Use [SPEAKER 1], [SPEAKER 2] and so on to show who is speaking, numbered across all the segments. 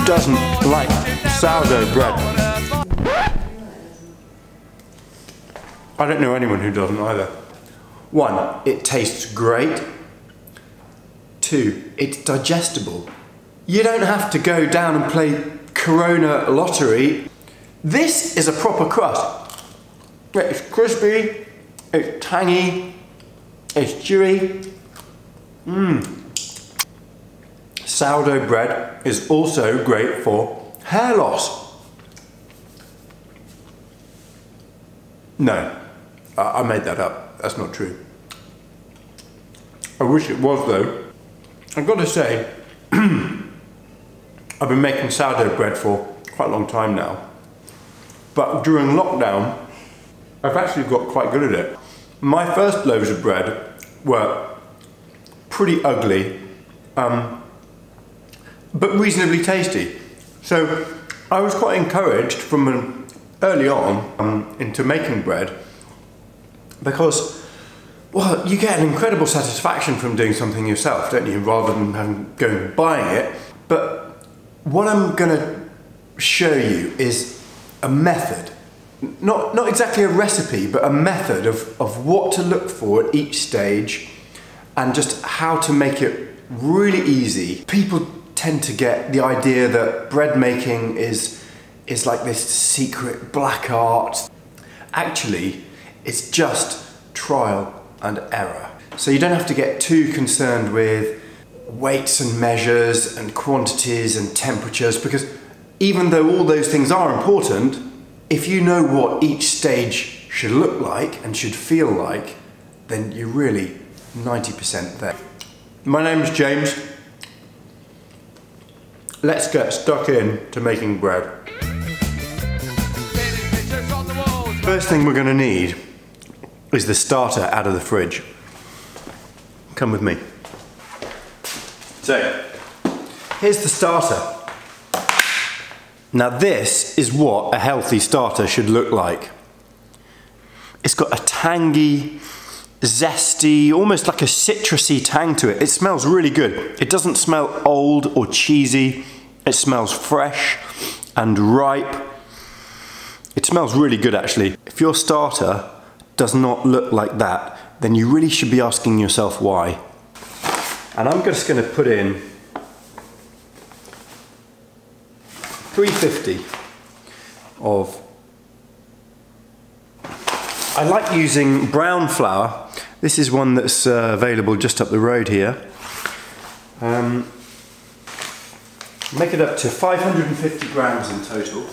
[SPEAKER 1] doesn't like sourdough bread? I don't know anyone who doesn't either. 1, it tastes great. 2, it's digestible. You don't have to go down and play Corona lottery. This is a proper crust. It's crispy, it's tangy, it's chewy. Sourdough bread is also great for hair loss. No, I made that up. That's not true. I wish it was though. I've got to say, I've been making sourdough bread for quite a long time now. But during lockdown, I've actually got quite good at it. My first loaves of bread were pretty ugly, but reasonably tasty. So I was quite encouraged from early on into making bread, because, well, you get an incredible satisfaction from doing something yourself, don't you, rather than going and buying it. But what I'm going to show you is a method, not exactly a recipe, but a method of what to look for at each stage, and just how to make it really easy. People tend to get the idea that bread making is like this secret black art. Actually, it's just trial and error. So you don't have to get too concerned with weights and measures and quantities and temperatures, because even though all those things are important, if you know what each stage should look like and should feel like, then you're really 90% there. My name's James. Let's get stuck in to making bread. First thing we're going to need is the starter out of the fridge. Come with me. So, here's the starter. Now this is what a healthy starter should look like. It's got a tangy, zesty, almost like a citrusy tang to it. It smells really good. It doesn't smell old or cheesy. It smells fresh and ripe. It smells really good actually. If your starter does not look like that, then you really should be asking yourself why. And I'm just going to put in 350 of, I like using brown flour. This is one that's available just up the road here. Make it up to 550 grams in total.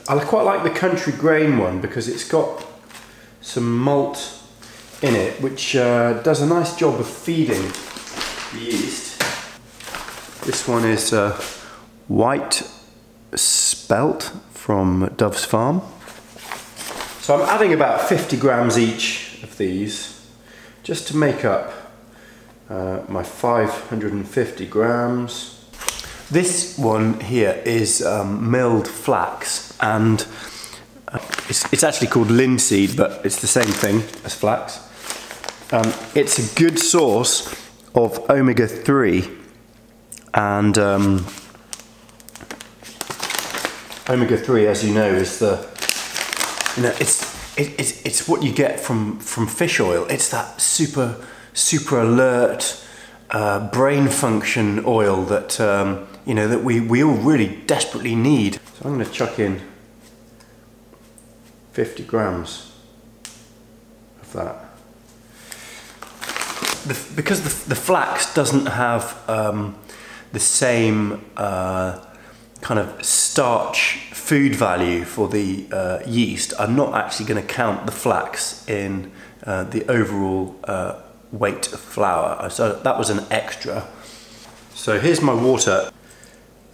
[SPEAKER 1] I quite like the country grain one because it's got some malt in it, which does a nice job of feeding the yeast. This one is white spelt from Dove's Farm. So I'm adding about 50 grams each of these just to make up my 550 grams. This one here is milled flax, and it's actually called linseed, but it's the same thing as flax. It's a good source of omega-3, and omega-3, as you know, is it's what you get from fish oil. It's that super alert brain function oil that that we all really desperately need. So I'm going to chuck in 50 grams of that. Because the flax doesn't have the same kind of starch food value for the yeast, I'm not actually going to count the flax in the overall weight of flour. So that was an extra. So here's my water,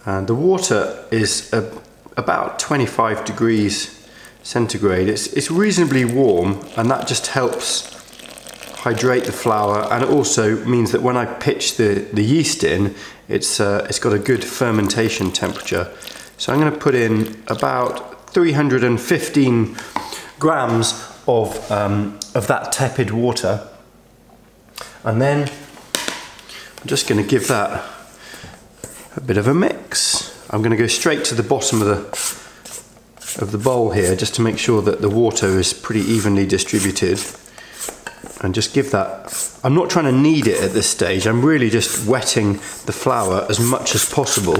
[SPEAKER 1] and the water is about 25 degrees centigrade. It's reasonably warm, and that just helps hydrate the flour, and it also means that when I pitch the yeast in, it's got a good fermentation temperature. So I'm going to put in about 315 grams of that tepid water, And then I'm just going to give that a bit of a mix. I'm going to go straight to the bottom of the bowl here, just to make sure that the water is pretty evenly distributed. And just give that, I'm not trying to knead it at this stage, I'm really just wetting the flour as much as possible.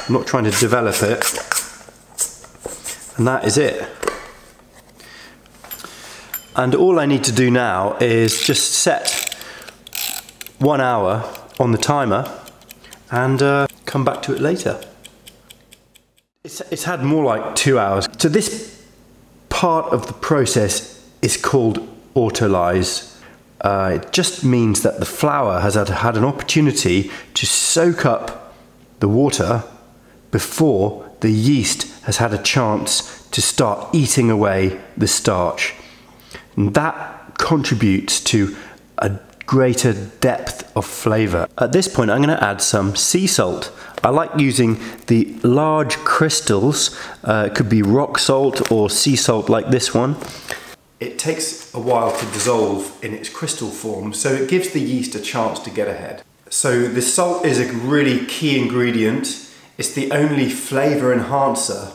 [SPEAKER 1] I'm not trying to develop it. And that is it. And all I need to do now is just set 1 hour on the timer and come back to it later. It's had more like 2 hours. So this part of the process is called Autolyse. It just means that the flour has had an opportunity to soak up the water before the yeast has had a chance to start eating away the starch. And that contributes to a greater depth of flavour. At this point I'm going to add some sea salt. I like using the large crystals, it could be rock salt or sea salt like this one. It takes a while to dissolve in its crystal form, so it gives the yeast a chance to get ahead. So the salt is a really key ingredient. It's the only flavour enhancer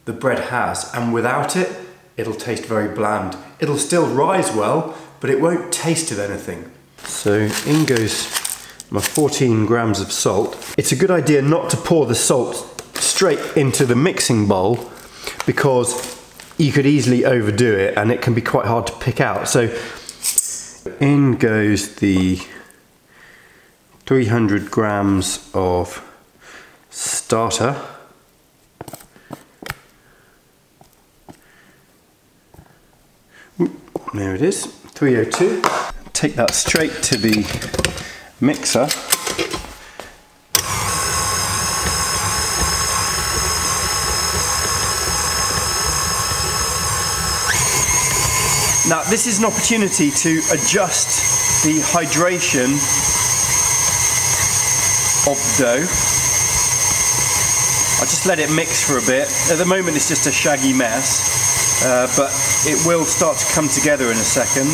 [SPEAKER 1] the bread has, and without it, it'll taste very bland. It'll still rise well, but it won't taste of anything. So in goes my 14 grams of salt. It's a good idea not to pour the salt straight into the mixing bowl, because you could easily overdo it and it can be quite hard to pick out. So in goes the 300 grams of starter. There it is, 302. Take that straight to the mixer. Now this is an opportunity to adjust the hydration of the dough. I just let it mix for a bit. At the moment it's just a shaggy mess, but it will start to come together in a second.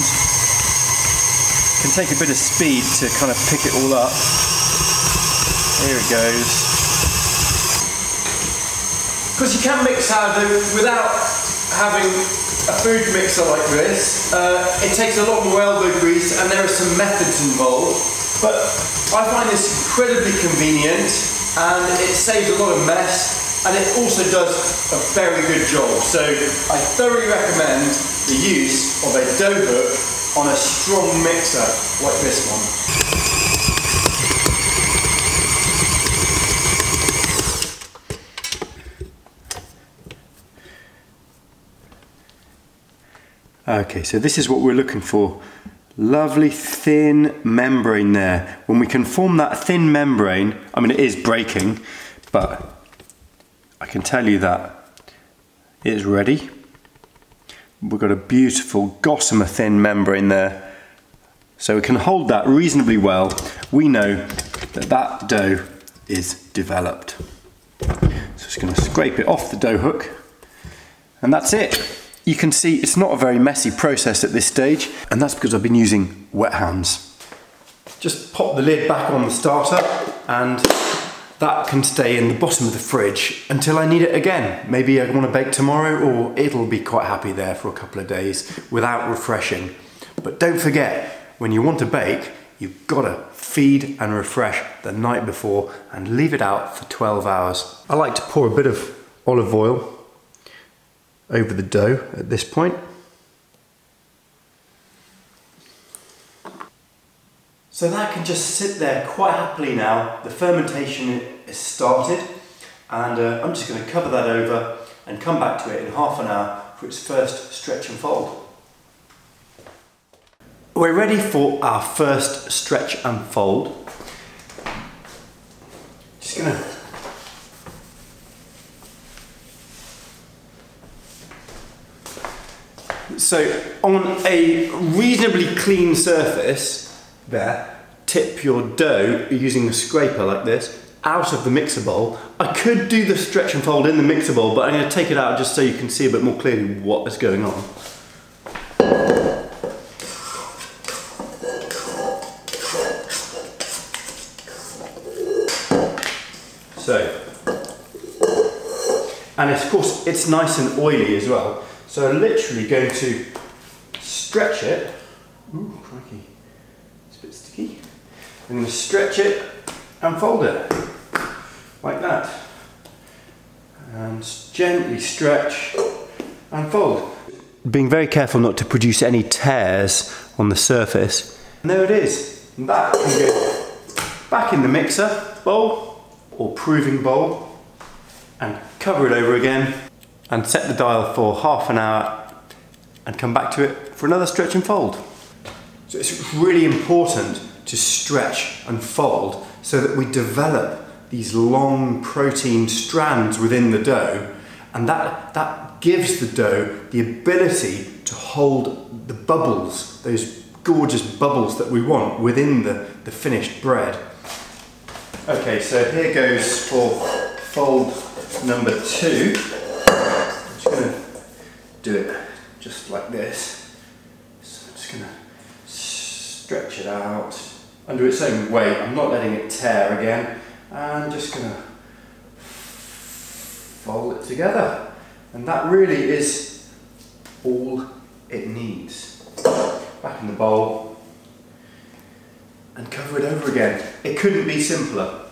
[SPEAKER 1] It can take a bit of speed to kind of pick it all up. Here it goes. Because you can mix sourdough without having a food mixer like this. It takes a lot more elbow grease and there are some methods involved, but I find this incredibly convenient and it saves a lot of mess, and it also does a very good job. So I thoroughly recommend the use of a dough hook on a strong mixer like this one. Okay, so this is what we're looking for. Lovely thin membrane there. When we can form that thin membrane, I mean it is breaking, but I can tell you that it is ready. We've got a beautiful gossamer thin membrane there. So we can hold that reasonably well. We know that that dough is developed. So just going to scrape it off the dough hook, and that's it. You can see it's not a very messy process at this stage, and that's because I've been using wet hands. Just pop the lid back on the starter, and that can stay in the bottom of the fridge until I need it again. Maybe I want to bake tomorrow, or it'll be quite happy there for a couple of days without refreshing. But don't forget, when you want to bake, you've got to feed and refresh the night before and leave it out for 12 hours. I like to pour a bit of olive oil over the dough at this point. So that can just sit there quite happily now. The fermentation is started, and I'm just going to cover that over and come back to it in half an hour for its first stretch and fold. We're ready for our first stretch and fold. Just going to So on a reasonably clean surface there, tip your dough using a scraper like this out of the mixer bowl. I could do the stretch and fold in the mixer bowl, but I'm going to take it out just so you can see a bit more clearly what is going on. So, and of course it's nice and oily as well. So I'm literally going to stretch it. Ooh, crikey, it's a bit sticky. I'm going to stretch it and fold it like that. And gently stretch and fold. Being very careful not to produce any tears on the surface. And there it is. And that can go back in the mixer bowl or proving bowl and cover it over again and set the dial for half an hour and come back to it for another stretch and fold. So it's really important to stretch and fold so that we develop these long protein strands within the dough, and that gives the dough the ability to hold the bubbles, those gorgeous bubbles that we want within the finished bread. Okay, so here goes for fold number 2. I'm just going to do it just like this. So I'm just going to stretch it out under its own weight. I'm not letting it tear again. I'm just going to fold it together. And that really is all it needs. Back in the bowl and cover it over again. It couldn't be simpler.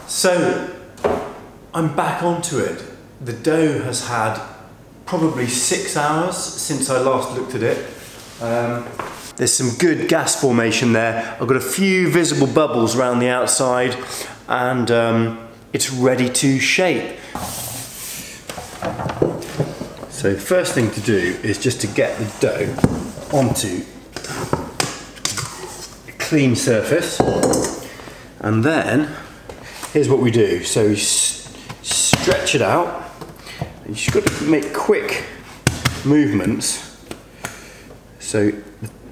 [SPEAKER 1] So I'm back onto it. The dough has had probably 6 hours since I last looked at it. There's some good gas formation there. I've got a few visible bubbles around the outside, and it's ready to shape. So the first thing to do is just to get the dough onto a clean surface, and then here's what we do. So you stretch it out. You've just got to make quick movements. So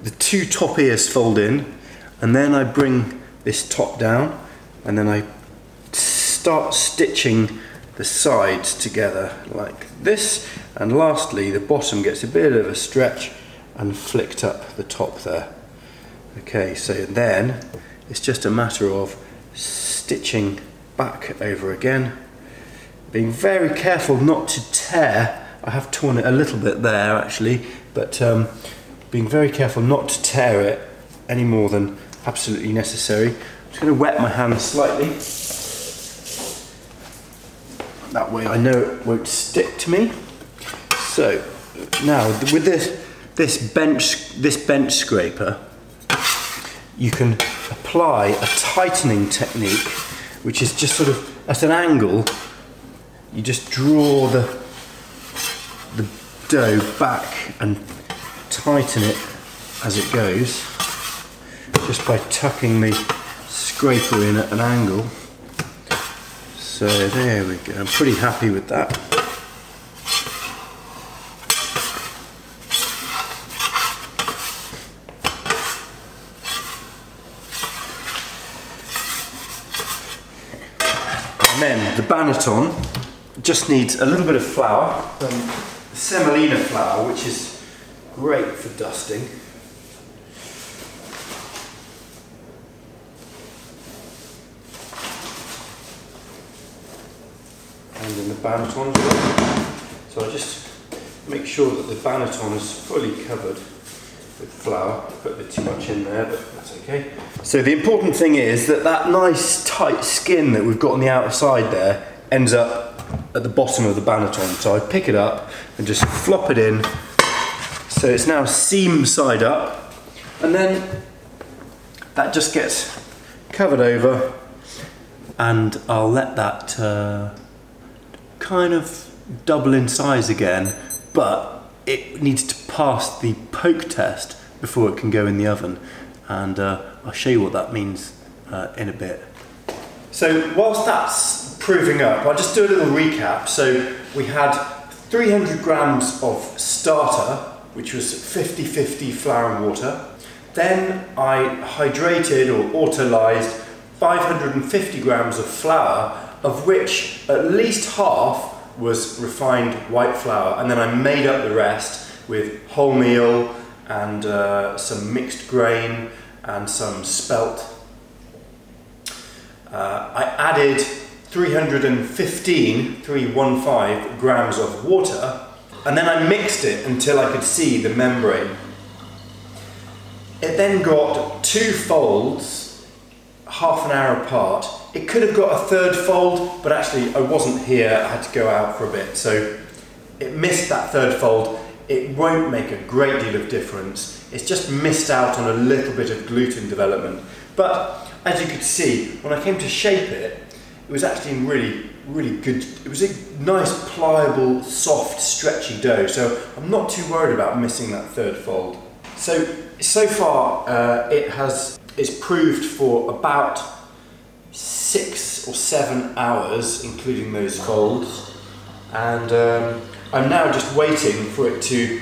[SPEAKER 1] the 2 top ears fold in, and then I bring this top down, and then I start stitching the sides together like this, and lastly the bottom gets a bit of a stretch and flicked up the top there. Okay, so then it's just a matter of stitching back over again, being very careful not to tear. I have torn it a little bit there actually, but being very careful not to tear it any more than absolutely necessary. I'm just going to wet my hands slightly. That way I know it won't stick to me. So now with this bench scraper, you can apply a tightening technique, which is just sort of at an angle. You just draw the dough back and tighten it as it goes, just by tucking the scraper in at an angle. So there we go, I'm pretty happy with that. And then the banneton just needs a little bit of flour, semolina flour, which is great for dusting. And in the banneton as well. So I just make sure that the banneton is fully covered with flour. Put a bit too much in there, but that's okay. So the important thing is that that nice tight skin that we've got on the outside there ends up at the bottom of the banneton. So I pick it up and just flop it in. So it's now seam side up, and then that just gets covered over, and I'll let that kind of double in size again, but it needs to pass the poke test before it can go in the oven, and I'll show you what that means in a bit. So whilst that's proving up, I'll just do a little recap. So we had 300 grams of starter, which was 50-50 flour and water. Then I hydrated or autolyzed 550 grams of flour, of which at least half was refined white flour, and then I made up the rest with wholemeal and some mixed grain and some spelt. I added 315 grams of water, and then I mixed it until I could see the membrane. It then got 2 folds, half an hour apart. It could have got a 3rd fold, but actually I wasn't here, I had to go out for a bit, so it missed that 3rd fold. It won't make a great deal of difference. It's just missed out on a little bit of gluten development. But as you could see, when I came to shape it, it was actually in really good, it was a nice, pliable, soft, stretchy dough. So I'm not too worried about missing that 3rd fold. So far, it's proved for about 6 or 7 hours, including those folds. And I'm now just waiting for it to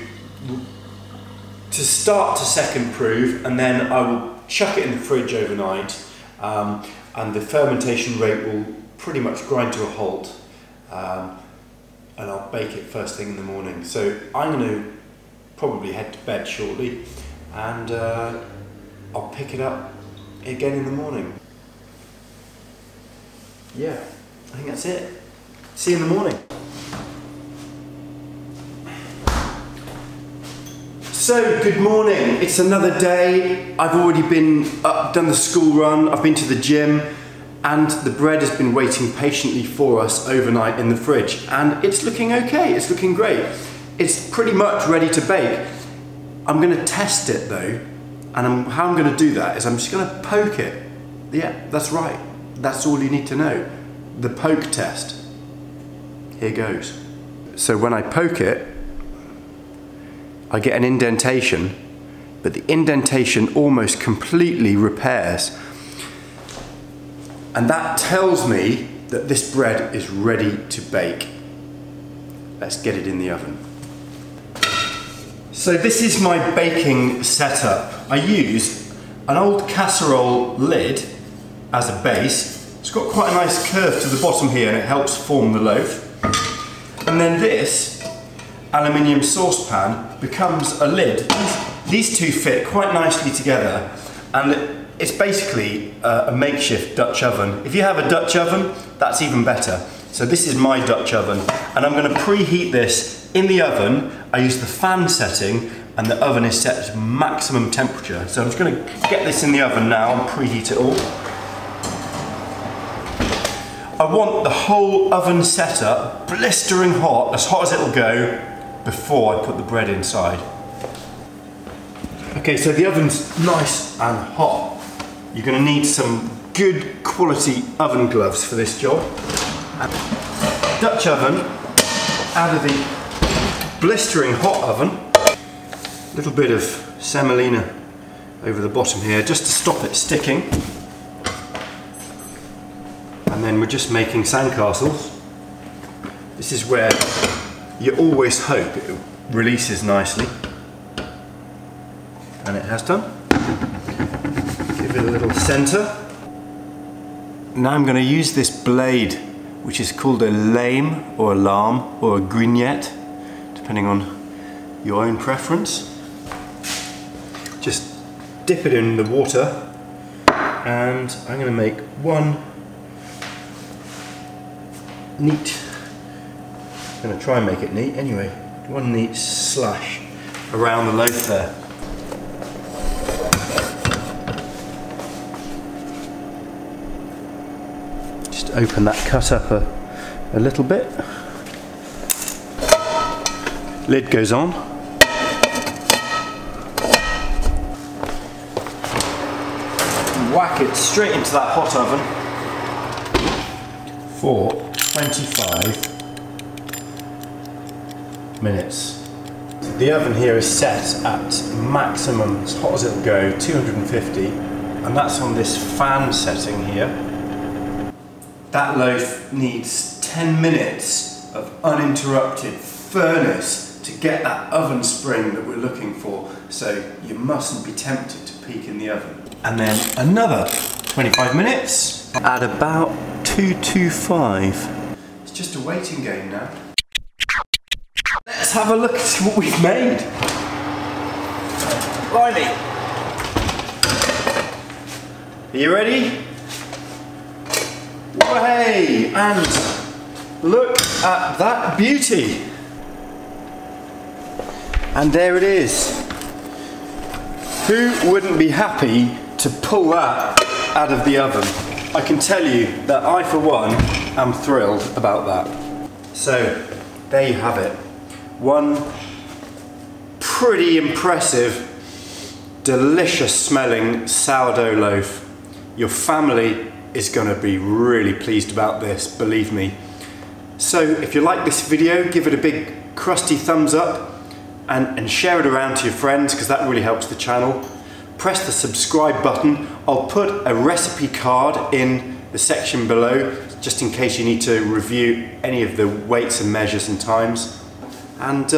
[SPEAKER 1] start to second proof, and then I will chuck it in the fridge overnight, and the fermentation rate will pretty much grind to a halt, and I'll bake it first thing in the morning. So I'm going to probably head to bed shortly, and I'll pick it up again in the morning. Yeah, I think that's it. See you in the morning. So, good morning. It's another day. I've already been up, done the school run, I've been to the gym, and the bread has been waiting patiently for us overnight in the fridge, and it's looking okay, it's looking great. It's pretty much ready to bake. I'm going to test it though, and how I'm going to do that is I'm just going to poke it. Yeah, that's right. That's all you need to know. The poke test. Here goes. So when I poke it, I get an indentation, but the indentation almost completely repairs. And that tells me that this bread is ready to bake. Let's get it in the oven. So this is my baking setup. I use an old casserole lid as a base. It's got quite a nice curve to the bottom here, and it helps form the loaf. And then this aluminium saucepan becomes a lid. These two fit quite nicely together, and it's basically a makeshift Dutch oven. If you have a Dutch oven, that's even better. So this is my Dutch oven, and I'm going to preheat this in the oven. I use the fan setting, and the oven is set to maximum temperature. So I'm just going to get this in the oven now and preheat it all. I want the whole oven setup blistering hot, as hot as it'll go, before I put the bread inside. Okay, so the oven's nice and hot. You're going to need some good quality oven gloves for this job. Dutch oven, out of the blistering hot oven. A little bit of semolina over the bottom here, just to stop it sticking. And then we're just making sandcastles. This is where you always hope it releases nicely. And it has done. Give it a little centre. Now I'm going to use this blade, which is called a lame or a lame or a grignette, depending on your own preference. Just dip it in the water, and I'm going to make one neat, I'm going to try and make it neat anyway, one neat slash around the loaf there. Just open that cut up a little bit. Lid goes on. Whack it straight into that hot oven for 25 minutes. The oven here is set at maximum, as hot as it'll go, 250, and that's on this fan setting here. That loaf needs 10 minutes of uninterrupted furnace to get that oven spring that we're looking for, so you mustn't be tempted to peek in the oven. And then another 25 minutes at about 225. It's just a waiting game now. Let's have a look at what we've made. Blimey. Are you ready? Way! And look at that beauty! And there it is. Who wouldn't be happy to pull that out of the oven? I can tell you that I, for one, am thrilled about that. So, there you have it. One pretty impressive, delicious smelling sourdough loaf. Your family is going to be really pleased about this, believe me. So if you like this video, give it a big crusty thumbs up and share it around to your friends, because that really helps the channel. Press the subscribe button. I'll put a recipe card in the section below, just in case you need to review any of the weights and measures and times. And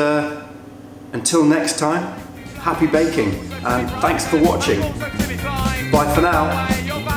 [SPEAKER 1] until next time, happy baking, and thanks for watching. Bye for now.